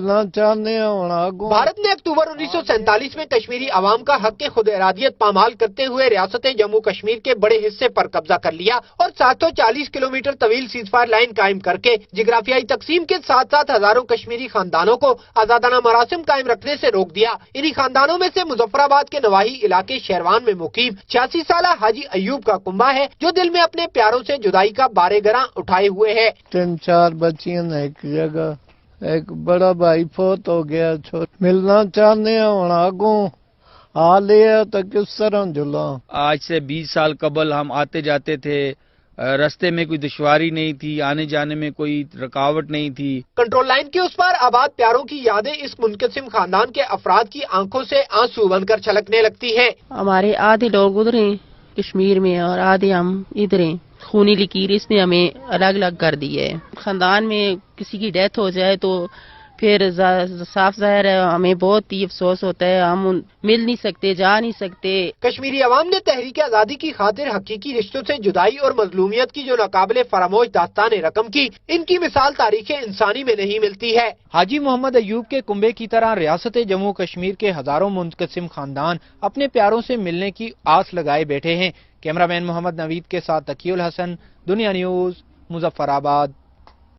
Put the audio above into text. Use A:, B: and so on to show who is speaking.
A: ملنا چاہتے ہیں۔
B: بھارت نے اکتوبر 1947 میں کشمیری عوام کا حق خود ارادیت پامال کرتے ہوئے ریاست جموں کشمیر کے بڑے حصے پر قبضہ کر لیا اور 740 کلومیٹر طویل سیز فائر لائن قائم کر کے جغرافیائی تقسیم کے ساتھ ساتھ ہزاروں کشمیری خاندانوں کو آزادانہ مراسم قائم رکھنے سے روک دیا۔ انہی خاندانوں میں سے مظفر آباد کے نواحی علاقے شیروان میں مقیم 86 سالہ حاجی ایوب کا کنبہ ہے، جو دل میں اپنے پیاروں سے جدائی کا بارے گراں اٹھائے ہوئے ہے۔
A: 3-4 بچیاں ایک جگہ، ایک بڑا بھائی فوت ہو گیا، ملنا چاہتے ہیں آگوں حال یہ تو کس طرح جلا۔
C: آج سے 20 سال قبل ہم آتے جاتے تھے، رستے میں کوئی دشواری نہیں تھی، آنے جانے میں کوئی رکاوٹ نہیں تھی۔
B: کنٹرول لائن کے اس پار آباد پیاروں کی یادیں اس منقسم خاندان کے افراد کی آنکھوں سے آنسو بن کر چھلکنے لگتی ہیں۔
D: ہمارے آدھے لوگ ادھر ہیں کشمیر میں اور آدھے ہم ادھر ہیں۔ خونی لکیر اس نے ہمیں الگ الگ کر دی ہے۔ خاندان میں کسی کی ڈیتھ ہو جائے تو پھر صاف ظاہر ہے ہمیں بہت ہی افسوس ہوتا ہے، ہم مل نہیں سکتے، جا نہیں سکتے۔
B: کشمیری عوام نے تحریک آزادی کی خاطر حقیقی رشتوں سے جدائی اور مظلومیت کی جو ناقابل فراموش داستان رقم کی، ان کی مثال تاریخ انسانی میں نہیں ملتی ہے۔ حاجی محمد ایوب کے کنبے کی طرح ریاست جموں کشمیر کے ہزاروں منقسم خاندان اپنے پیاروں سے ملنے کی آس لگائے بیٹھے ہیں۔ کیمرہ مین محمد نوید کے ساتھ تقی الحسن، دنیا نیوز، مظفر آباد۔